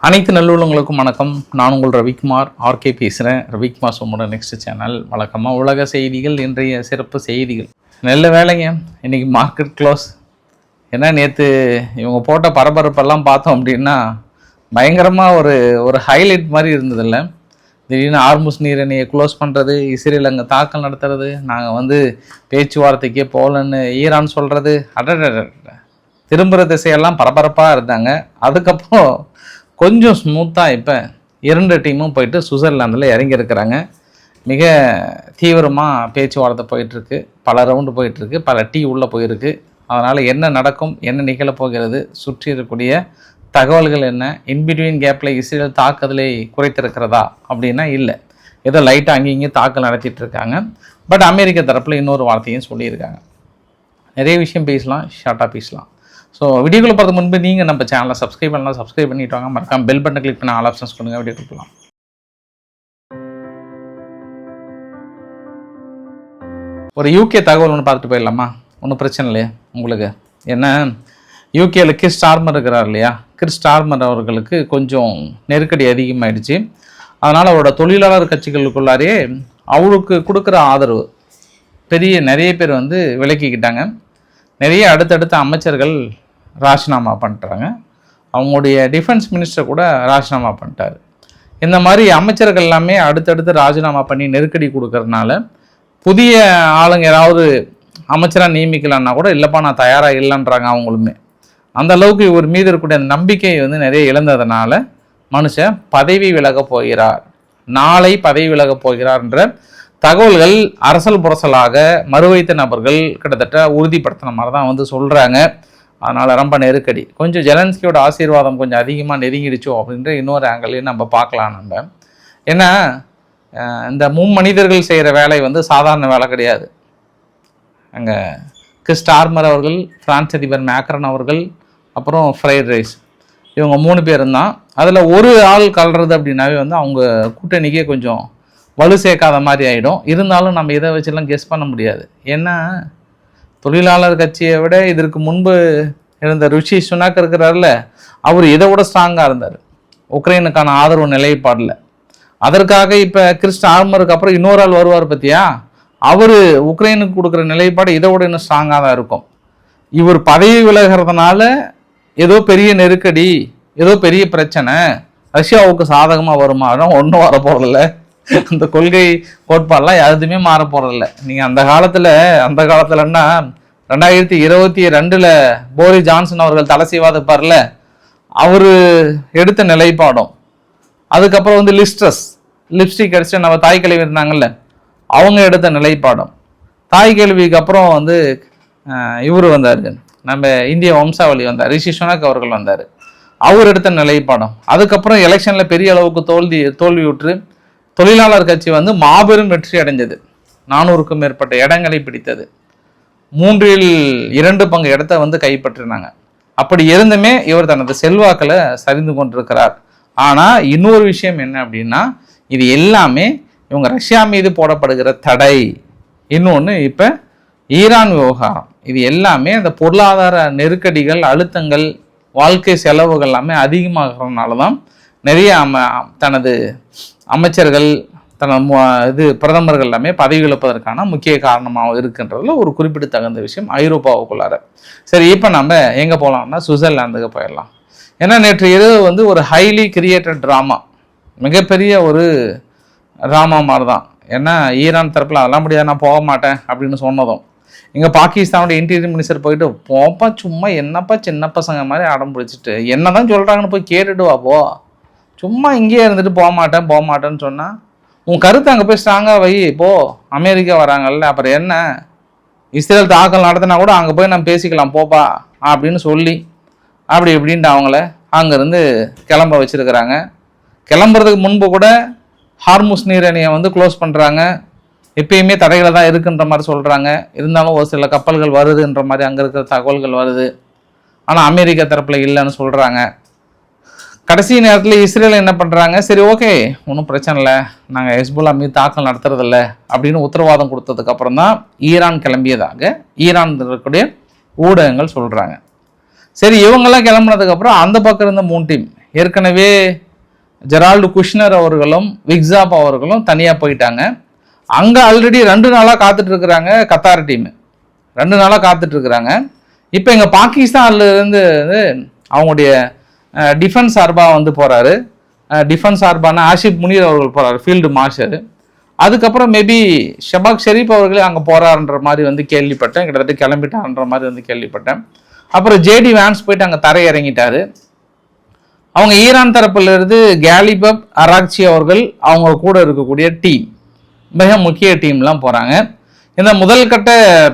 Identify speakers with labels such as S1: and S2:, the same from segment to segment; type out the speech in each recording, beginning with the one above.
S1: அனைத்து நல்லுள்ளங்களுக்கும் வணக்கம். நான் உங்கள் ரவிக்குமார் ஆர்கே பேசுகிறேன். ரவிக்குமார் சோமோட நெக்ஸ்ட் சேனல். வழக்கமாக உலக செய்திகள், இன்றைய சிறப்பு செய்திகள். நல்ல வேலைங்க, இன்றைக்கி மார்க்கெட் க்ளோஸ். ஏன்னா நேற்று இவங்க போட்ட பரபரப்பெல்லாம் பார்த்தோம் அப்படின்னா பயங்கரமாக ஒரு ஹைலைட் மாதிரி இருந்ததில்ல. திடீர்னு ஹார்முஸ் நீரிணையை க்ளோஸ் பண்ணுறது, இஸ்ரேல் அங்கே தாக்கல் நடத்துறது, நாங்கள் பேச்சுவார்த்தைக்கே போகலன்னு ஈரான் சொல்கிறது, திரும்புகிற திசையெல்லாம் பரபரப்பாக இருந்தாங்க. அதுக்கப்புறம் கொஞ்சம் ஸ்மூத்தாக இப்போ 2 டீமும் போயிட்டு சுவிட்சர்லாந்தில் இறங்கியிருக்கிறாங்க. மிக தீவிரமாக பேச்சுவார்த்தை போயிட்டுருக்கு. பல ரவுண்டு போயிட்டுருக்கு, பல டீ உள்ளே போயிருக்கு. அதனால் என்ன நடக்கும், என்ன நிகழப்போகிறது, சுற்றி இருக்கக்கூடிய தகவல்கள் என்ன, இன்பிட்வீன் கேப்பில் இஸ்ரேல் தாக்குதலை குறைத்திருக்கிறதா அப்படின்னா இல்லை, ஏதோ லைட்டாக அங்கேயும் தாக்கல் நடத்திட்டு இருக்காங்க. பட் அமெரிக்க தரப்பில் இன்னொரு வார்த்தையும் சொல்லியிருக்காங்க. நிறைய விஷயம் பேசலாம், ஷார்ட்டாக பேசலாம். ஸோ வீடியோக்குள்ள பார்த்து முன்பு நீங்கள் நம்ம சேனலை சப்ஸ்கிரைப் பண்ணலாம், சப்ஸ்கிரைப் பண்ணிட்டு வாங்க. மறக்காம பெல் பட்டனை கிளிக் பண்ண ஆல் ஆப்ஷன்ஸ் கொடுங்க. வீடியோ கொடுக்கலாம். ஒரு யூகே தகவல் ஒன்று பார்த்துட்டு போயிடலாமா? ஒன்றும் பிரச்சனை இல்லையா உங்களுக்கு? என்ன, யூகேல கிறிஸ் ஸ்டார்மர் இருக்கிறார் இல்லையா, கிறிஸ் ஸ்டார்மர் அவர்களுக்கு கொஞ்சம் நெருக்கடி அதிகமாகிடுச்சு. அதனால் அவரோட தொழிலாளர் கட்சிகளுக்குள்ளாரே அவருக்கு கொடுக்குற ஆதரவு நிறைய பேர் விலக்கிக்கிட்டாங்க. நிறைய அடுத்தடுத்த அமைச்சர்கள் ராஜினாமா பண்ணிட்டாங்க. அவங்களுடைய டிஃபென்ஸ் மினிஸ்டர் கூட ராஜினாமா பண்ணிட்டார். இந்த மாதிரி அமைச்சர்கள் எல்லாமே அடுத்தடுத்து ராஜினாமா பண்ணி நெருக்கடி கொடுக்கறதுனால புதிய ஆளுங்க ஏதாவது அமைச்சராக நியமிக்கலான்னா கூட இல்லைப்பா நான் தயாராக இல்லைன்றாங்க அவங்களுமே. அந்த அளவுக்கு இவர் மீது இருக்கக்கூடிய அந்த நம்பிக்கை நிறைய இழந்ததுனால மனுஷன் பதவி விலக போகிறார், நாளை பதவி விலக போகிறார்ன்ற தகவல்கள் அரசல் புரசலாக மறுவைத்த நபர்கள் கிட்டத்தட்ட உறுதிப்படுத்தின மாதிரி தான் சொல்கிறாங்க. அதனால் ரொம்ப நெருக்கடி. கொஞ்சம் ஜெலன்ஸ்கியோட ஆசீர்வாதம் கொஞ்சம் அதிகமாக நெருங்கிடுச்சோ அப்படின்ற இன்னொரு ஆங்கிளையும் நம்ம பார்க்கலாம். நம்ம ஏன்னா இந்த மும்மனிதர்கள் செய்கிற வேலை சாதாரண வேலை கிடையாது. அங்கே கிறிஸ் ஸ்டார்மர் அவர்கள், பிரான்ஸ் அதிபர் மேக்ரன் அவர்கள், அப்புறம் ஃப்ரைட் ரைஸ், இவங்க 3 பேரும் தான். அதில் ஒரு ஆள் கலறது அப்படின்னாவே அவங்க கூட்டணிக்கே கொஞ்சம் வலு சேர்க்காத மாதிரி ஆகிடும். இருந்தாலும் நம்ம இதை வச்செல்லாம் கெஸ் பண்ண முடியாது. ஏன்னா தொழிலாளர் கட்சியை விட இதற்கு முன்பு இருந்த ரிஷி சுனாக் இருக்கிறார்ல, அவர் இதை விட ஸ்ட்ராங்காக இருந்தார் உக்ரைனுக்கான ஆதரவு நிலைப்பாடில். அதற்காக இப்போ கிறிஸ் ஸ்டார்மருக்கு அப்புறம் இன்னொரு ஆள் வருவார் பார்த்தியா, அவர் உக்ரைனுக்கு கொடுக்குற நிலைப்பாடு இதை விட இன்னும் ஸ்ட்ராங்காக தான் இருக்கும். இவர் பதவி விலகிறதுனால ஏதோ பெரிய நெருக்கடி, ஏதோ பெரிய பிரச்சனை ரஷ்யாவுக்கு சாதகமாக வருமா? அதெல்லாம் ஒன்றும் வர போகிறதில்ல. அந்த கொள்கை கோட்பாடெல்லாம் எதுவுமே மாற போகிறதில்ல. நீங்கள் அந்த காலத்துலன்னா 2022 போரிஸ் ஜான்சன் அவர்கள் தலை செய்வாதுப்பார்ல, அவர் எடுத்த நிலைப்பாடும், அதுக்கப்புறம் லிப்ஸ்டிக் அடிச்சு நம்ம தாய் கேள்வி இருந்தாங்கல்ல, அவங்க எடுத்த நிலைப்பாடும், தாய் கேள்விக்கு அப்புறம் இவர் வந்தார், நம்ம இந்திய வம்சாவளி வந்தார், ரிஷி சுனாக் அவர்கள் வந்தார், அவர் எடுத்த நிலைப்பாடும். அதுக்கப்புறம் எலெக்ஷனில் பெரிய அளவுக்கு தோல்வியுற்று தொழிலாளர் கட்சி மாபெரும் வெற்றி அடைஞ்சது. 400க்கும் மேற்பட்ட இடங்களை பிடித்தது. 3/2 பங்கு இடத்த கைப்பற்றினாங்க. அப்படி இருந்துமே இவர் தனது செல்வாக்கில் சரிந்து கொண்டிருக்கிறார். ஆனால் இன்னொரு விஷயம் என்ன அப்படின்னா, இது எல்லாமே இவங்க ரஷ்யா மீது போடப்படுகிற தடை, இன்னொன்று இப்போ ஈரான் விவகாரம், இது எல்லாமே அந்த பொருளாதார நெருக்கடிகள், அழுத்தங்கள், வாழ்க்கை செலவுகள் எல்லாமே அதிகமாகிறதுனால தான் நிறைய தனது அமைச்சர்கள், தனது பிரதமர்கள் எல்லாமே பதவி இழப்பதற்கான முக்கிய காரணமாக இருக்கின்றதுல ஒரு குறிப்பிடத்தகுந்த விஷயம் ஐரோப்பாவுக்குள்ளார. சரி, இப்போ நம்ம எங்கே போகலாம்னா சுவிட்சர்லாந்துக்கு போயிடலாம். ஏன்னா நேற்று இரவு ஒரு ஹைலி கிரியேட்டட் ட்ராமா, மிகப்பெரிய ஒரு ட்ராமா மாதிரி தான். ஏன்னா ஈரான் தரப்பில் அதெல்லாம் முடியாது, நான் போக மாட்டேன் அப்படின்னு சொன்னதும், இங்கே பாகிஸ்தானோட இன்டீரியர் மினிஸ்டர் போயிட்டு போப்பா சும்மா என்னப்பா சின்ன பசங்க மாதிரி அடம் பிடிச்சிட்டு என்ன தான் சொல்கிறாங்கன்னு போய் கேட்டுட்டு வாப்போ, சும்மா இங்கேயே இருந்துட்டு போக மாட்டேன்னு சொன்னால் உன் கருத்து அங்கே போய் ஸ்ட்ராங்காக வை. இப்போது அமெரிக்கா வராங்கல்ல, அப்புறம் என்ன, இஸ்ரேல் தாக்கல் நடத்தினா கூட அங்கே போய் நம்ம பேசிக்கலாம் போப்பா அப்படின்னு சொல்லி அப்படி இப்படின்ட்டு அவங்கள அங்கேருந்து கிளம்ப வச்சுருக்கிறாங்க. கிளம்புறதுக்கு முன்பு கூட ஹார்முஸ் நீரிணையை க்ளோஸ் பண்ணுறாங்க. எப்பயுமே தடைகளை தான் இருக்குன்ற மாதிரி சொல்கிறாங்க. இருந்தாலும் ஒரு சில கப்பல்கள் வருதுன்ற மாதிரி அங்கே இருக்கிற தகவல்கள் வருது. ஆனால் அமெரிக்கா தரப்பில் இல்லைன்னு சொல்கிறாங்க. கடைசி நேரத்தில் இஸ்ரேல் என்ன பண்ணுறாங்க, சரி ஓகே ஒன்றும் பிரச்சனை இல்லை, நாங்கள் ஹெஸ்புல்லா மீது தாக்கல் நடத்துறதில்ல அப்படின்னு உத்தரவாதம் கொடுத்ததுக்கப்புறம் தான் ஈரான் கிளம்பியதாக ஈரான் இருக்கக்கூடிய ஊடகங்கள் சொல்கிறாங்க. சரி, இவங்கெல்லாம் கிளம்புனதுக்கப்புறம் அந்த பக்கம் இருந்த 3 டீம் ஏற்கனவே ஜெரால்டு குஷ்னர் அவர்களும் விக்ஸாப் அவர்களும் தனியாக போயிட்டாங்க. அங்கே ஆல்ரெடி 2 நாளாக காத்துட்ருக்குறாங்க கத்தார் டீமு, 2 நாளாக காத்துட்ருக்குறாங்க. இப்போ எங்கள் பாகிஸ்தான்லேருந்து அவங்களுடைய டிஃபென்ஸ் சார்பாக வந்து போகிறாரு. டிஃபென்ஸ் சார்பான ஆஷிப் முனீர் அவர்கள் போகிறாரு, ஃபீல்டு மார்ஷல். அதுக்கப்புறம் மேபி ஷபாக் ஷெரீப் அவர்களே அங்கே போகிறாருன்ற மாதிரி வந்து கேள்விப்பட்டேன், கிட்டத்தட்ட கிளம்பிட்டாருன்ற மாதிரி வந்து கேள்விப்பட்டேன். அப்புறம் ஜேடி வேன்ஸ் போயிட்டு அங்கே தரையிறங்கிட்டாரு. அவங்க ஈரான் தரப்பிலிருந்து கேலிபப் அராக்சி அவர்கள் அவங்க கூட இருக்கக்கூடிய டீம், மிக முக்கிய டீம்லாம் போகிறாங்க. இந்த முதல் கட்ட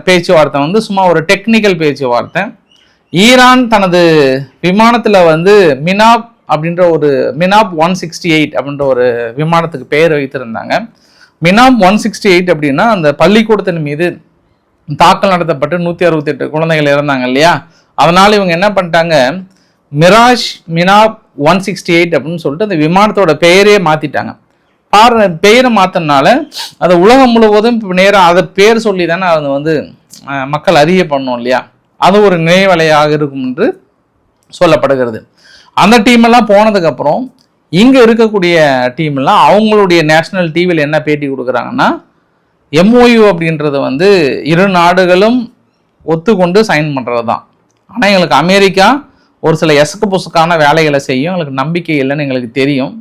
S1: பேச்சுவார்த்தை வந்து சும்மா ஒரு டெக்னிக்கல் பேச்சுவார்த்தை. ஈரான் தனது விமானத்தில் வந்து மினாப் அப்படின்ற ஒரு மினாப் 168 அப்படின்ற ஒரு விமானத்துக்கு பெயர் வைத்திருந்தாங்க. மினாப் 168 அப்படின்னா அந்த பள்ளிக்கூடத்தின் மீது தாக்கல் நடத்தப்பட்டு 168 குழந்தைகள் இறந்தாங்க இல்லையா, அதனால் இவங்க என்ன பண்ணிட்டாங்க, மிராஜ் மினாப் 168 அப்படின்னு சொல்லிட்டு அந்த விமானத்தோட பெயரே மாற்றிட்டாங்க. பெயரை மாற்றினால அது உலகம் முழுவதும் இப்போ நேராக அதை பேர் சொல்லி தானே அது வந்து மக்கள் அறிய பண்ணோம் இல்லையா, அது ஒரு நினைவலையாக இருக்கும் என்று சொல்லப்படுகிறது. அந்த டீமெல்லாம் போனதுக்கப்புறம் இங்கே இருக்கக்கூடிய டீம்லாம் அவங்களுடைய நேஷ்னல் டிவியில் என்ன பேட்டி கொடுக்குறாங்கன்னா, MOU அப்படின்றது வந்து 2 நாடுகளும் ஒத்துக்கொண்டு சைன் பண்ணுறது தான். ஆனால் எங்களுக்கு அமெரிக்கா ஒரு சில எசக்கு புசுக்கான வேலைகளை செய்யும், எங்களுக்கு நம்பிக்கை இல்லைன்னு எங்களுக்கு தெரியும்.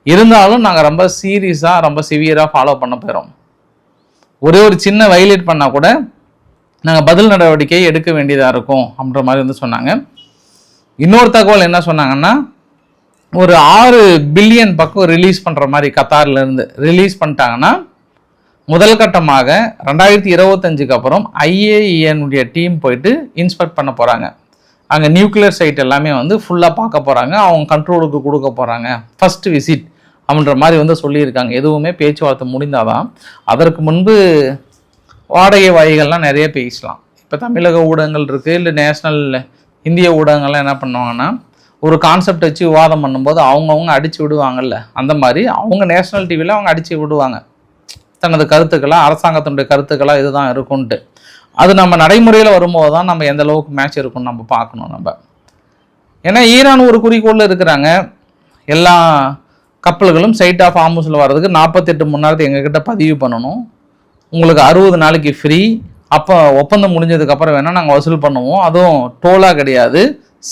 S1: இருந்தாலும் நாங்கள் ரொம்ப சீரியஸாக ரொம்ப சிவியராக ஃபாலோ பண்ண போகிறோம். ஒரே ஒரு சின்ன வயலேட் பண்ணால் கூட நாங்கள் பதில் நடவடிக்கை எடுக்க வேண்டியதாக இருக்கும் அப்படின்ற மாதிரி வந்து சொன்னாங்க. இன்னொரு தகவல் என்ன சொன்னாங்கன்னா, ஒரு 6 பில்லியன் பக்கம் ரிலீஸ் பண்ணுற மாதிரி கத்தார்லேருந்து ரிலீஸ் பண்ணிட்டாங்கன்னா, முதல் கட்டமாக 2025க்கு அப்புறம் IAEA டீம் போயிட்டு இன்ஸ்பெக்ட் பண்ண போகிறாங்க. அங்கே நியூக்ளியர் சைட் எல்லாமே வந்து ஃபுல்லாக பார்க்க போகிறாங்க, அவங்க கண்ட்ரோலுக்கு கொடுக்க போகிறாங்க, ஃபஸ்ட்டு விசிட் அப்படின்ற மாதிரி வந்து சொல்லியிருக்காங்க. எதுவுமே பேச்சுவார்த்தை முடிந்தாதான். அதற்கு முன்பு வாடகை வாய்கள்லாம் நிறைய பேசலாம். இப்போ தமிழக ஊடகங்கள் இருக்குது, இல்லை நேஷ்னல் இந்திய ஊடகங்கள்லாம் என்ன பண்ணுவாங்கன்னா, ஒரு கான்செப்ட் வச்சு விவாதம் பண்ணும்போது அவங்கவுங்க அடித்து விடுவாங்கல்ல, அந்த மாதிரி அவங்க நேஷ்னல் டிவியில் அவங்க அடித்து விடுவாங்க தனது கருத்துக்களாக, அரசாங்கத்தினுடைய கருத்துக்களாக இதுதான் இருக்கும்ன்ட்டு. அது நம்ம நடைமுறையில் வரும்போது தான் நம்ம எந்த அளவுக்கு மேட்ச் இருக்குன்னு நம்ம பார்க்கணும் நம்ம. ஏன்னா ஈரான் ஒரு குறிக்கோளில் இருக்கிறாங்க, எல்லா கப்பல்களும் சைட் ஆஃப் ஹார்முஸில் வர்றதுக்கு 48 மணி நேரத்தை எங்ககிட்ட பதிவு பண்ணணும், உங்களுக்கு 60 நாளைக்கு ஃப்ரீ, அப்போ ஒப்பந்தம் முடிஞ்சதுக்கப்புறம் வேணால் நாங்கள் வசூல் பண்ணுவோம், அதுவும் டோலாக கிடையாது,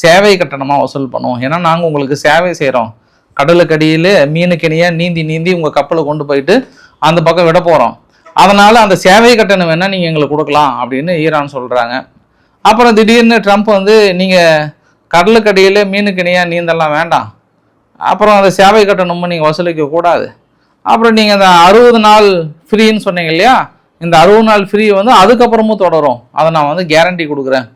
S1: சேவை கட்டணமாக வசூல் பண்ணுவோம். ஏன்னா நாங்கள் உங்களுக்கு சேவை செய்கிறோம், கடலுக்கடியில் மீனுக்கடியாக நீந்தி உங்கள் கப்பலை கொண்டு போயிட்டு அந்த பக்கம் விட போகிறோம், அதனால் அந்த சேவை கட்டணம் வேணால் நீங்கள் எங்களுக்கு கொடுக்கலாம் அப்படின்னு ஈரான் சொல்கிறாங்க. அப்புறம் திடீர்னு ட்ரம்ப் வந்து நீங்கள் கடலுக்கடியில் மீனுக்கடியாக நீந்தெல்லாம் வேண்டாம், அப்புறம் அந்த சேவை கட்டணமும் நீங்கள் வசூலிக்க கூடாது, அப்புறம் நீங்கள் அந்த 60 நாள் ஃப்ரீன்னு சொன்னீங்க இல்லையா, இந்த 60 நாள் ஃப்ரீ வந்து அதுக்கப்புறமும் தொடரும், அதை நான் வந்து கேரண்டி கொடுக்குறேன்.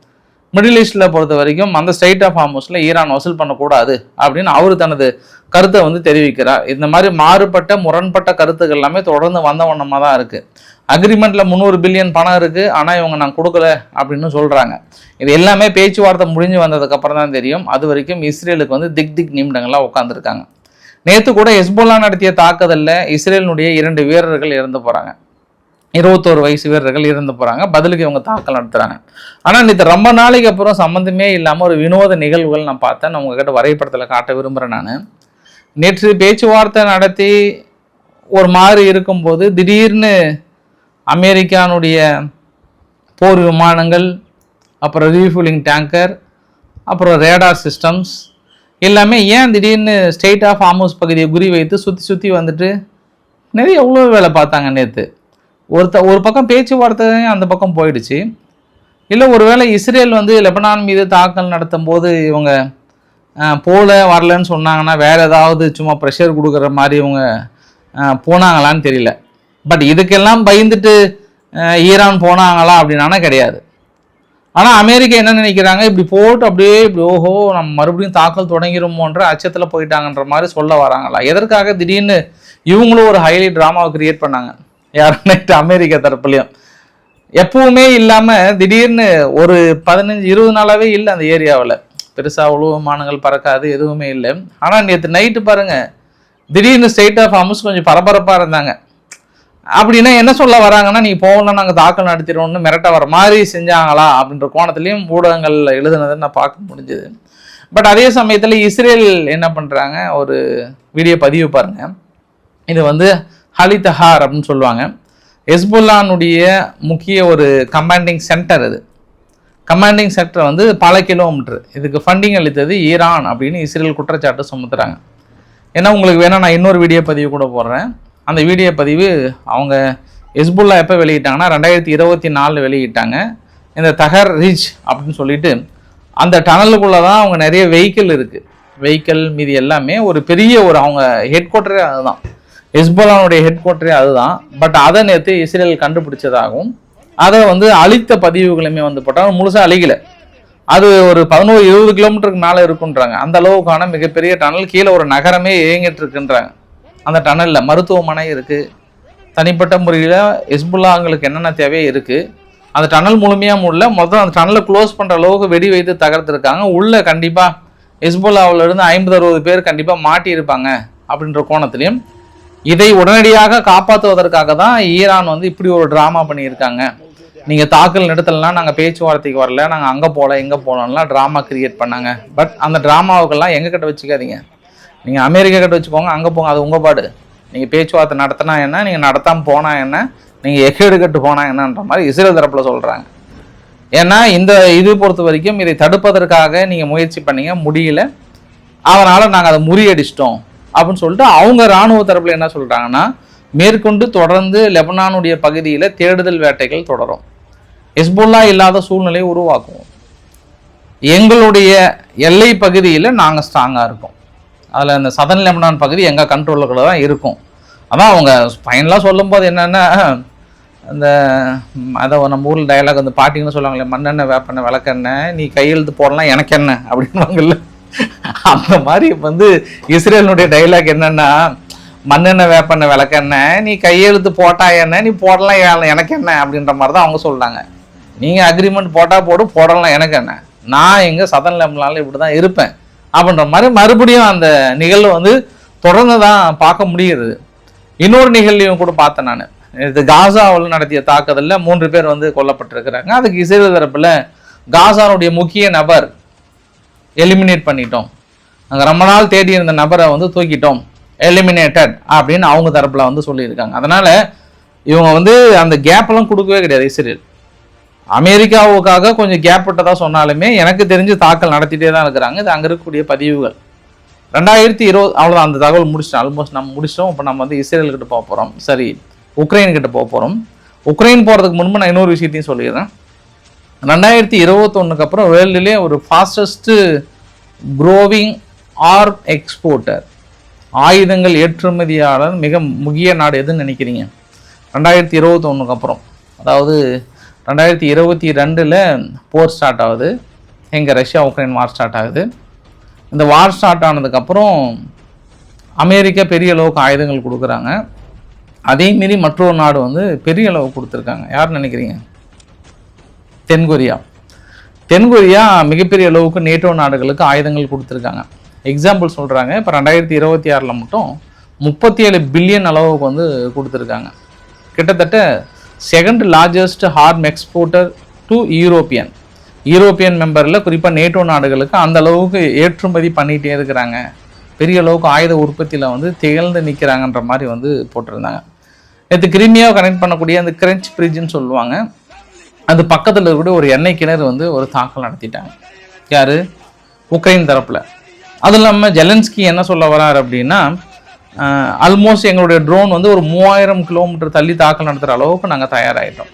S1: மிடில் ஈஸ்டில் பொறுத்த வரைக்கும் அந்த ஸ்ட்ரைட் ஆஃப் ஹார்முஸில் ஈரான் வசூல் பண்ணக்கூடாது அப்படின்னு அவர் தனது கருத்தை வந்து தெரிவிக்கிறார். இந்த மாதிரி மாறுபட்ட முரண்பட்ட கருத்துக்கள் எல்லாமே தொடர்ந்து வந்த வண்ணமாக தான் இருக்குது. அக்ரிமெண்ட்டில் 300 பில்லியன் பணம் இருக்குது, ஆனால் இவங்க நான் கொடுக்கல அப்படின்னு சொல்கிறாங்க. இது எல்லாமே பேச்சுவார்த்தை முடிஞ்சு வந்ததுக்கப்புறம் தான் தெரியும். அது வரைக்கும் இஸ்ரேலுக்கு வந்து திக் நிமிடங்கள்லாம் உட்காந்துருக்காங்க. நேற்று கூட ஹெஸ்போலா நடத்திய தாக்குதலில் இஸ்ரேலினுடைய 2 வீரர்கள் இறந்து போகிறாங்க, 21 வயசு வீரர்கள் இறந்து போகிறாங்க, பதிலுக்கு இவங்க தாக்கல் நடத்துகிறாங்க. ஆனால் நேற்று ரொம்ப நாளைக்கு அப்புறம் சம்மந்தமே இல்லாமல் ஒரு வினோத நிகழ்வுகள் நான் பார்த்தேன், நான் உங்ககிட்ட வரைபடத்தில் காட்ட விரும்புகிறேன். நான் நேற்று பேச்சுவார்த்தை நடத்தி ஒரு மாதிரி இருக்கும்போது திடீர்னு அமெரிக்கானுடைய போர் விமானங்கள், அப்புறம் ரீஃபில்லிங் டேங்கர், அப்புறம் ரேடார் சிஸ்டம்ஸ் எல்லாமே ஏன் திடீர்னு ஸ்ட்ரெயிட் ஆஃப் ஹார்முஸ் பகுதியை குறி வைத்து சுற்றி வந்துட்டு நிறைய எவ்வளோ வேலை பார்த்தாங்க. நேற்று ஒரு பக்கம் பேச்சுவார்த்தை அந்த பக்கம் போயிடுச்சு. இல்லை ஒருவேளை இஸ்ரேல் வந்து லெபனான் மீது தாக்கல் நடத்தும் போது இவங்க வரலன்னு சொன்னாங்கன்னா வேறு ஏதாவது சும்மா ப்ரெஷர் கொடுக்குற மாதிரி இவங்க போனாங்களான்னு தெரியல. பட் இதுக்கெல்லாம் பயந்துட்டு ஈரான் போனாங்களா அப்படின்னா கிடையாது. ஆனால் அமெரிக்கா என்ன நினைக்கிறாங்க, இப்படி போட்டு அப்படியே இப்படி ஓஹோ நம்ம மறுபடியும் தாக்கல் தொடங்கிடுமோன்ற அச்சத்தில் போயிட்டாங்கன்ற மாதிரி சொல்ல வராங்களா? எதற்காக திடீர்னு இவங்களும் ஒரு ஹைலைட் ட்ராமாவை கிரியேட் பண்ணாங்க யாருன்னு அமெரிக்கா தரப்புலையும். எப்பவுமே இல்லாமல் திடீர்னு ஒரு 15-20 நாளாகவே இல்லை அந்த ஏரியாவில், பெருசாக அவ்வளோ விமானங்கள் பறக்காது, எதுவுமே இல்லை. ஆனால் நேற்று நைட்டு பாருங்கள், திடீர்னு ஸ்ட்ரெயிட் ஆஃப் ஹார்முஸ் கொஞ்சம் பரபரப்பாக இருந்தாங்க. அப்படின்னா என்ன சொல்ல வராங்கன்னா, நீங்கள் போகலாம் நாங்கள் தாக்கல் நடத்திடுவோம்னு மிரட்ட வர மாதிரி செஞ்சாங்களா அப்படின்ற கோணத்துலேயும் ஊடகங்கள் எழுதுனதை நான் பார்க்க முடிஞ்சுது. பட் அதே சமயத்தில் இஸ்ரேல் என்ன பண்ணுறாங்க, ஒரு வீடியோ பதிவு பாருங்க. இது வந்து ஹலிதஹார் அப்படின்னு சொல்லுவாங்க. ஹெஸ்புல்லானுடைய முக்கிய ஒரு கமாண்டிங் சென்டர். இது கமாண்டிங் சென்டர் வந்து பல கிலோமீட்டர். இதுக்கு ஃபண்டிங் அளித்தது ஈரான் அப்படின்னு இஸ்ரேல் குற்றச்சாட்டு சுமத்துறாங்க. ஏன்னா உங்களுக்கு வேணால் நான் இன்னொரு வீடியோ பதிவு கூட போடுறேன். அந்த வீடியோ பதிவு அவங்க ஹெஸ்புல்லா எப்போ வெளியிட்டாங்கன்னா 2024 வெளியிட்டாங்க. இந்த தஹர் ரிச் அப்படின்னு சொல்லிட்டு அந்த டனலுக்குள்ளே தான் அவங்க நிறைய வெஹிக்கிள் இருக்குது. வெஹிக்கிள் மீதி எல்லாமே ஒரு பெரிய ஒரு அவங்க ஹெட் குவார்ட்டரே அதுதான், ஹெஸ்புல்லானுடைய ஹெட் குவார்ட்டரே அதுதான். பட் அதை நேற்று இஸ்ரேல் கண்டுபிடிச்சதாகவும் அதை வந்து அழித்த பதிவுகளுமே வந்து போட்டால் முழுசாக அழிக்கலை. அது ஒரு 11-20 கிலோமீட்டருக்கு மேலே இருக்குன்றாங்க. அந்த அளவுக்கான மிகப்பெரிய டனல், கீழே ஒரு நகரமே இயங்கிட்டு இருக்குன்றாங்க. அந்த டனலில் மருத்துவமனை இருக்குது. தனிப்பட்ட முறையில் ஹெஸ்புல்லாங்களுக்கு என்னென்ன தேவை இருக்குது. அந்த டனல் முழுமையாக முடியல, மொத்தம் அந்த டனலை க்ளோஸ் பண்ணுற அளவுக்கு வெடி வைத்து தகர்த்துருக்காங்க. உள்ளே கண்டிப்பாக ஹெஸ்புல்லாவிலிருந்து 50-60 பேர் கண்டிப்பாக மாட்டியிருப்பாங்க அப்படின்ற கோணத்திலையும் இதை உடனடியாக காப்பாற்றுவதற்காக தான் ஈரான் வந்து இப்படி ஒரு ட்ராமா பண்ணியிருக்காங்க. நீங்கள் தாக்கல் நடத்தலாம், நாங்கள் பேச்சுவார்த்தைக்கு வரல, நாங்கள் அங்கே போகல இங்கே போகலாம்லாம் ட்ராமா கிரியேட் பண்ணாங்க. பட் அந்த ட்ராமாவுக்கெல்லாம் எங்கள் கிட்ட வச்சுக்காதீங்க, நீங்கள் அமெரிக்கா கிட்ட வச்சுக்கோங்க, அங்கே போங்க, அது உங்கள் பாடு. நீங்கள் பேச்சுவார்த்தை நடத்தினா என்ன, நீங்கள் நடத்தாமல் போனால் என்ன, நீங்கள் எக்கேடு கட்டு போனால் என்னன்ற மாதிரி இஸ்ரேல் தரப்பில் சொல்கிறாங்க. ஏன்னா இந்த இது பொறுத்த வரைக்கும் இதை தடுப்பதற்காக நீங்கள் முயற்சி பண்ணீங்க, முடியல, அதனால் நாங்கள் அதை முறியடிச்சிட்டோம் அப்படின்னு சொல்லிட்டு அவங்க இராணுவ தரப்பில் என்ன சொல்கிறாங்கன்னா, மேற்கொண்டு தொடர்ந்து லெபனானுடைய பகுதியில் தேடுதல் வேட்டைகள் தொடரும், ஹெஸ்புல்லா இல்லாத சூழ்நிலையை உருவாக்குவோம், எங்களுடைய எல்லை பகுதியில் நாங்கள் ஸ்ட்ராங்காக இருக்கோம், அதில் இந்த சதன் லெபனான் பகுதி எங்கள் கண்ட்ரோலுக்குள்ள தான் இருக்கும். அதான் அவங்க ஃபைனலாக சொல்லும்போது என்னென்னா, அந்த அதை நம்ம ஊரில் டயலாக் வந்து பாட்டிங்கன்னு சொல்லுவாங்களே, மண்ணெண்ணெய் வேப்பெண்ணெய் விளக்கெண்ணெய் நீ கையெழுத்து போடலாம் எனக்கு என்ன அப்படின்வாங்கல்ல, அந்த மாதிரி வந்து இஸ்ரேலுடைய டைலாக் என்னன்னா, மண்ணெண்ணெய் வேப்பெண்ணெய் விளக்கெண்ணெய் நீ கையெழுத்து போட்டா என்ன, நீ போடலாம் எனக்கு என்ன அப்படின்ற மாதிரி தான் அவங்க சொல்கிறாங்க. நீங்கள் அக்ரிமெண்ட் போட்டால் போடலாம் எனக்கு என்ன, நான் எங்கள் சதன் லெபனானில் இப்படி தான் இருப்பேன் அப்படின்ற மாதிரி மறுபடியும் அந்த நிகழ்வு வந்து தொடர்ந்து தான் பார்க்க முடியுது. இன்னொரு நிகழ்வையும் கூட பார்த்தேன் நான். இது காசாவில் நடத்திய தாக்குதலில் 3 பேர் வந்து கொல்லப்பட்டிருக்கிறாங்க. அதுக்கு இஸ்ரேல் தரப்பில் காசாவுடைய முக்கிய நபர் எலிமினேட் பண்ணிட்டோம், நாங்கள் ரொம்ப நாள் தேடி இருந்த நபரை வந்து தூக்கிட்டோம், எலிமினேட்டட் அப்படின்னு அவங்க தரப்பில் வந்து சொல்லியிருக்காங்க. அதனால் இவங்க வந்து அந்த கேப்பெல்லாம் கொடுக்கவே கிடையாது இஸ்ரேல். அமெரிக்காவுக்காக கொஞ்சம் கேப் விட்டதாக சொன்னாலுமே எனக்கு தெரிஞ்சு தாக்கல் நடத்திட்டே தான் இருக்கிறாங்க. இது அங்கே இருக்கக்கூடிய பதிவுகள் 2020 அவ்வளோதான். அந்த தகவல் முடிச்சிட்டோம், ஆல்மோஸ்ட் நம்ம முடிச்சிட்டோம். இப்போ நம்ம வந்து இஸ்ரேல் கிட்ட போக போகிறோம், சரி உக்ரைன் கிட்ட போக போகிறோம். உக்ரைன் போகிறதுக்கு முன்பு நான் இன்னொரு விஷயத்தையும் சொல்லிடுறேன். 2021 அப்புறம் வேர்ல்டுலேயே ஒரு ஃபாஸ்டஸ்ட்டு க்ரோவிங் ஆர்ம் எக்ஸ்போர்ட்டர், ஆயுதங்கள் ஏற்றுமதியாளர் மிக முக்கிய நாடு எதுன்னு நினைக்கிறீங்க? 2021 அப்புறம், அதாவது 2022 போர் ஸ்டார்ட் ஆகுது, எங்கள் ரஷ்யா உக்ரைன் வார் ஸ்டார்ட் ஆகுது. இந்த வார் ஸ்டார்ட் ஆனதுக்கப்புறம் அமெரிக்கா பெரிய அளவுக்கு ஆயுதங்கள் கொடுக்குறாங்க. அதேமாரி மற்றொரு நாடு வந்து பெரிய அளவு கொடுத்துருக்காங்க. யார் நினைக்கிறீங்க? தென்கொரியா. தென்கொரியா மிகப்பெரிய அளவுக்கு நேட்டோ நாடுகளுக்கு ஆயுதங்கள் கொடுத்துருக்காங்க. எக்ஸாம்பிள் சொல்கிறாங்க, இப்போ 2026 மட்டும் 37 பில்லியன் அளவுக்கு வந்து கொடுத்துருக்காங்க. கிட்டத்தட்ட second largest arm exporter to European மெம்பரில், குறிப்பாக நேட்டோ நாடுகளுக்கு அந்த அளவுக்கு ஏற்றுமதி பண்ணிகிட்டே இருக்கிறாங்க. பெரிய அளவுக்கு ஆயுத உற்பத்தியில் வந்து திகழ்ந்து நிற்கிறாங்கன்ற மாதிரி வந்து போட்டிருந்தாங்க. நேற்று கிரிமியாவை கனெக்ட் பண்ணக்கூடிய அந்த கிரெஞ்ச் பிரிட்ஜுன்னு சொல்லுவாங்க, அது பக்கத்தில் இருக்கக்கூடிய ஒரு எண்ணெய் கிணறு வந்து ஒரு தாக்கல் நடத்திட்டாங்க. யார்? உக்ரைன் தரப்பில். அதுவும் இல்லாமல் ஜெலன்ஸ்கி என்ன சொல்ல வரார் அப்படின்னா, ஆல்மோஸ்ட் எங்களுடைய ட்ரோன் வந்து ஒரு 3000 கிலோமீட்டர் தள்ளி தாக்கல் நடத்துகிற அளவுக்கு நாங்கள் தயாராகிட்டோம்.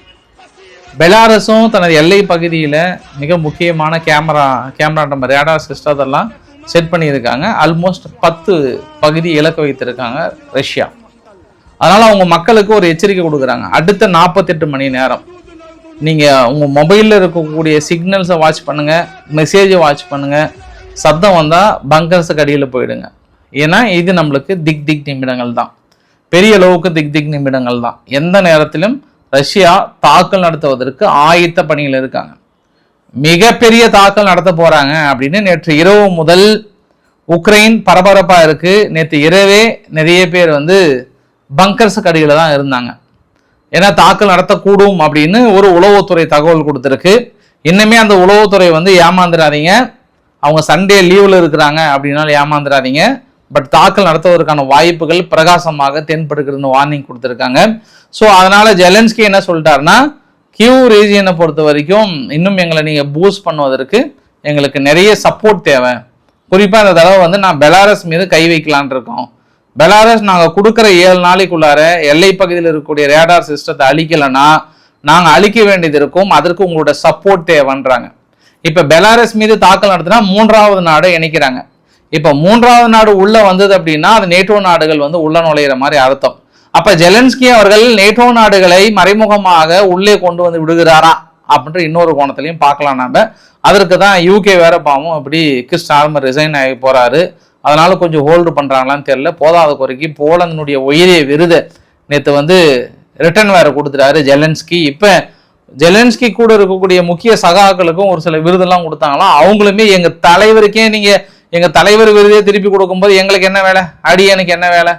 S1: பெலாரஸும் தனது எல்லை பகுதியில் மிக முக்கியமான கேமரா நம்ம ரேடார் சிஸ்டம் அதெல்லாம் செட் பண்ணியிருக்காங்க. ஆல்மோஸ்ட் 10 பகுதி இலக்கு வைத்திருக்காங்க ரஷ்யா. அதனால் அவங்க மக்களுக்கு ஒரு எச்சரிக்கை கொடுக்குறாங்க, அடுத்த 48 மணி நேரம் நீங்கள் உங்கள் மொபைலில் இருக்கக்கூடிய சிக்னல்ஸை வாட்ச் பண்ணுங்கள், மெசேஜை வாட்ச் பண்ணுங்கள், சத்தம் வந்தால் பங்கர்ஸுக்கு அடியில் போயிடுங்க. ஏன்னா இது நம்மளுக்கு திக் நிமிடங்கள் தான், பெரிய அளவுக்கு திக் நிமிடங்கள் தான். எந்த நேரத்திலும் ரஷ்யா தாக்கல் நடத்துவதற்கு ஆயத்த பணியில் இருக்காங்க. மிகப்பெரிய தாக்கல் நடத்த போகிறாங்க அப்படின்னு நேற்று இரவு முதல் உக்ரைன் பரபரப்பாக இருக்குது. நேற்று இரவே நிறைய பேர் வந்து பங்கர்ஸுக்கு அடியில் தான் இருந்தாங்க. ஏன்னா தாக்கல் நடத்தக்கூடும் அப்படின்னு ஒரு உளவுத்துறை தகவல் கொடுத்துருக்கு. இன்னுமே அந்த உளவுத்துறை வந்து ஏமாந்துடாதீங்க, அவங்க சண்டே லீவில் இருக்கிறாங்க அப்படின்னாலும் ஏமாந்துடாதீங்க. பட் தாக்கல் நடத்துவதற்கான வாய்ப்புகள் பிரகாசமாக தென்படுகிறதுன்னு வார்னிங் கொடுத்துருக்காங்க. ஸோ அதனால ஜெலன்ஸ்கி என்ன சொல்லிட்டாருன்னா, கியூ ரீஜியனை பொறுத்த வரைக்கும் இன்னும் எங்களை நீங்கள் பூஸ்ட் பண்ணுவதற்கு எங்களுக்கு நிறைய சப்போர்ட் தேவை. குறிப்பாக இந்த தடவை வந்து நான் பெலாரஸ் மீது கை வைக்கலான் இருக்கோம். பெலாரஸ் நாங்கள் கொடுக்குற 7 நாளைக்குள்ளார எல்லை பகுதியில் இருக்கக்கூடிய ரேடார் சிஸ்டத்தை அழிக்கலைன்னா நாங்கள் அழிக்க வேண்டியது இருக்கும். அதற்கு உங்களோட சப்போர்ட் தேவைன்றாங்க. இப்போ பெலாரஸ் மீது தாக்கல் நடத்தினா 3வது நாடு இணைக்கிறாங்க. இப்போ 3வது நாடு உள்ள வந்தது அப்படின்னா அது நேட்டோ நாடுகள் வந்து உள்ள நுழையிற மாதிரி அர்த்தம். அப்ப ஜெலன்ஸ்கி அவர்கள் நேட்டோ நாடுகளை மறைமுகமாக உள்ளே கொண்டு வந்து விடுகிறாரா அப்படின்ற இன்னொரு கோணத்திலையும் பார்க்கலாம். நம்ம அதற்கு தான் யூகே வேற பாவம் அப்படி கிறிஸ் ஸ்டார்மர் ரிசைன் ஆகி போறாரு. அதனால கொஞ்சம் ஹோல்டு பண்றாங்களான்னு தெரியல. போதாத குறைக்கு போலந்தினுடைய உயரிய விருது நேற்று வந்து ரிட்டர்ன் வேற கொடுத்துட்டாரு ஜெலன்ஸ்கி. இப்ப ஜெலன்ஸ்கி கூட இருக்கக்கூடிய முக்கிய சகாக்களுக்கும் ஒரு சில விருதெல்லாம் கொடுத்தாங்களாம். அவங்களுமே எங்க தலைவருக்கே நீங்க எங்க தலைவர் விருதே திருப்பி கொடுக்கும்போது எங்களுக்கு என்ன வேலை, அடியனுக்கு என்ன வேலை,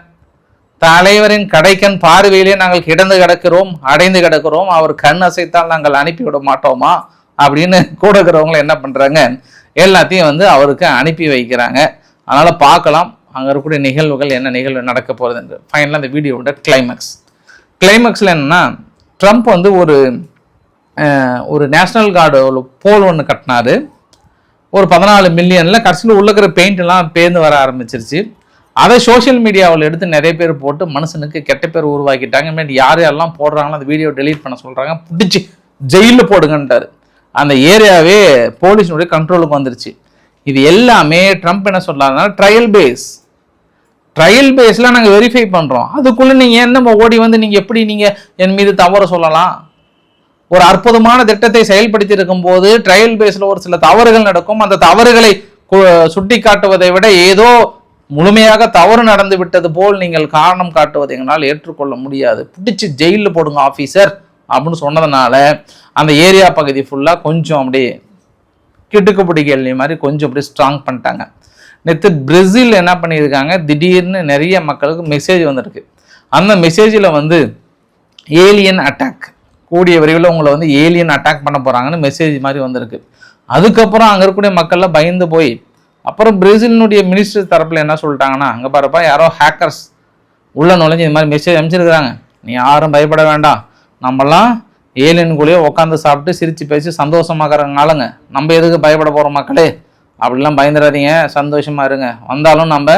S1: தலைவரின் கடைக்கண் பார்வையிலே நாங்கள் கிடந்து கிடக்கிறோம், அடைந்து கிடக்கிறோம், அவர் கண் அசைத்தால் நாங்கள் அனுப்பிவிட மாட்டோமா அப்படின்னு கூட இருக்கிறவங்களை என்ன பண்றாங்க, எல்லாத்தையும் வந்து அவருக்கு அனுப்பி வைக்கிறாங்க. அதனால பார்க்கலாம் அங்க இருக்கக்கூடிய நிகழ்வுகள் என்ன நிகழ்வு நடக்க போறது என்று. ஃபைனலாக இந்த வீடியோட கிளைமேக்ஸ்ல என்னன்னா, ட்ரம்ப் வந்து ஒரு நேஷனல் கார்டு போல் ஒன்று கட்டினாரு. ஒரு 14 மில்லியன்ல கடைசியில் உள்ளக்கிற பெயிண்ட் எல்லாம் பேர்ந்து வர ஆரம்பிச்சிருச்சு. அதை சோசியல் மீடியாவில் எடுத்து நிறைய பேர் போட்டு மனுஷனுக்கு கெட்ட பேர் உருவாக்கிட்டாங்க. யார் யாரெல்லாம் போடுறாங்களோ அந்த வீடியோ டெலீட் பண்ண சொல்றாங்க, பிடிச்சி ஜெயிலில் போடுங்கன்ட்டாரு. அந்த ஏரியாவே போலீஸினுடைய கண்ட்ரோலுக்கு வந்துருச்சு. இது எல்லாமே ட்ரம்ப் என்ன சொல்றாருன்னா ட்ரையல் பேஸ்ல நாங்கள் வெரிஃபை பண்றோம். அதுக்குள்ள நீங்க என்ன ஓடி வந்து நீங்க எப்படி நீங்க என் மீது தவறு சொல்லலாம்? ஒரு அற்புதமான திட்டத்தை செயல்படுத்தி இருக்கும் போது ட்ரையல் பேஸ்ல ஒரு சில தவறுகள் நடக்கும். அந்த தவறுகளை சுட்டி காட்டுவதை விட ஏதோ முழுமையாக தவறு நடந்து விட்டது போல் நீங்கள் காரணம் காட்டுவதை எங்களால் ஏற்றுக்கொள்ள முடியாது, பிடிச்சி ஜெயிலில் போடுங்க ஆஃபீஸர் அப்படின்னு சொன்னதுனால அந்த ஏரியா பகுதி ஃபுல்லாக கொஞ்சம் அப்படியே கிட்டுக்கு பிடிக்கல மாதிரி கொஞ்சம் அப்படியே ஸ்ட்ராங் பண்ணிட்டாங்க. நேற்று பிரேசில் என்ன பண்ணியிருக்காங்க, திடீர்னு நிறைய மக்களுக்கு மெசேஜ் வந்திருக்கு. அந்த மெசேஜில் வந்து ஏலியன் அட்டாக், கூடிய விரைவில் உங்களை வந்து ஏலியன் அட்டாக் பண்ண போகிறாங்கன்னு மெசேஜ் மாதிரி வந்திருக்கு. அதுக்கப்புறம் அங்கே இருக்கக்கூடிய மக்கள்லாம் பயந்து போய் அப்புறம் பிரேசிலினுடைய மினிஸ்டர் தரப்பில் என்ன சொல்லிட்டாங்கன்னா, அங்கே பாருப்பா யாரோ ஹேக்கர்ஸ் உள்ள நுழைஞ்சு இந்த மாதிரி மெசேஜ் அனுப்பிச்சிருக்கிறாங்க, நீ யாரும் பயப்பட வேண்டாம், நம்மலாம் ஏலியனுக்குள்ளேயே உட்காந்து சாப்பிட்டு சிரித்து பேசி சந்தோஷமாகறனாலங்க, நம்ம எதுக்கு பயப்பட போகிறோம் மக்களே, அப்படிலாம் பயந்துடாதீங்க, சந்தோஷமாக இருங்க, வந்தாலும் நம்ம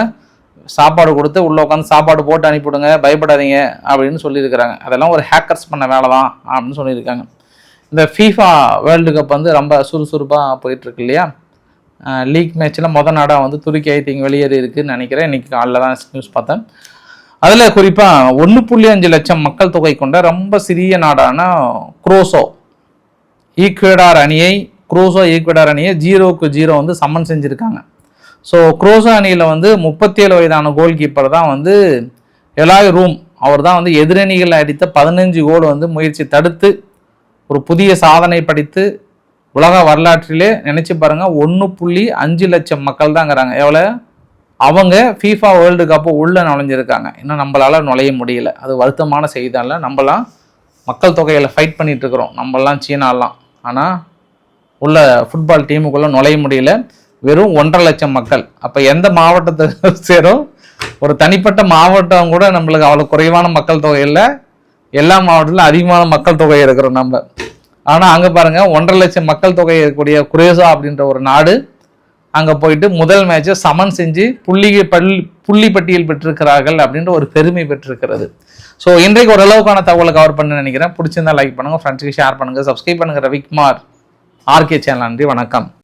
S1: சாப்பாடு கொடுத்து உள்ளே உட்காந்து சாப்பாடு போட்டு அனுப்பிவிடுங்க, பயப்படாதீங்க அப்படின்னு சொல்லியிருக்கிறாங்க. அதெல்லாம் ஒரு ஹேக்கர்ஸ் பண்ண வேலை தான் அப்படின்னு சொல்லியிருக்காங்க. இந்த ஃபீஃபா வேர்ல்டு கப் வந்து ரொம்ப சுறுசுறுப்பாக போயிட்டுருக்கு இல்லையா. லீக் மேட்ச்சில் நாடாக வந்து துருக்கி ஐட்டிங் வெளியேறி இருக்குன்னு நினைக்கிறேன். இன்றைக்கி காலைல தான் நியூஸ் பார்த்தேன். அதில் குறிப்பாக 1.5 லட்சம் மக்கள் தொகை கொண்ட ரொம்ப சிறிய நாடான குரோசோ ஈக்வடார் அணியை 0-0 வந்து சமன் செஞ்சுருக்காங்க. ஸோ குரோசோ அணியில் வந்து 37 வயதான கோல் கீப்பர் தான் வந்து எலாய் ரூம், அவர் தான் வந்து எதிரணிகள் அடித்த 15 கோல் வந்து முயற்சி தடுத்து ஒரு புதிய சாதனை படைத்து உலக வரலாற்றிலே நினைச்சு பாருங்க, 1.5 லட்சம் மக்கள் தாங்கிறாங்க. எவ்வளோ அவங்க ஃபீஃபா வேர்ல்டு கப்பு உள்ள நுழைஞ்சிருக்காங்க. இன்னும் நம்மளால நுழைய முடியல. அது வருத்தமான செய்தியால. நம்மளாம் மக்கள் தொகையில் ஃபைட் பண்ணிட்டு இருக்கிறோம், நம்மளாம் சீனாலாம். ஆனால் உள்ள ஃபுட்பால் டீமுக்குள்ள நுழைய முடியல. வெறும் 1.5 லட்சம் மக்கள். அப்போ எந்த மாவட்டத்தை சேரும்? ஒரு தனிப்பட்ட மாவட்டம் கூட நம்மளுக்கு அவ்வளோ குறைவான மக்கள் தொகை இல்லை. எல்லா மாவட்டத்திலும் அதிகமான மக்கள் தொகை இருக்கிறோம் நம்ம. ஆனால் அங்கே பாருங்க 1.5 லட்சம் மக்கள் தொகை இருக்கக்கூடிய குரேசா அப்படின்ற ஒரு நாடு அங்கே போயிட்டு முதல் மேட்சை சமன் செஞ்சு புள்ளி பட்டியல் பெற்றிருக்கிறார்கள் அப்படின்ற ஒரு பெருமை பெற்றிருக்கிறது. ஸோ இன்றைக்கு ஓரளவுக்கான தகவலை கவர் பண்ண நினைக்கிறேன். பிடிச்சிருந்தா லைக் பண்ணுங்க, ஃப்ரெண்ட்ஸுக்கு ஷேர் பண்ணுங்க, சப்ஸ்கிரைப் பண்ணுங்க. Ravikumar RK channel. நன்றி, வணக்கம்.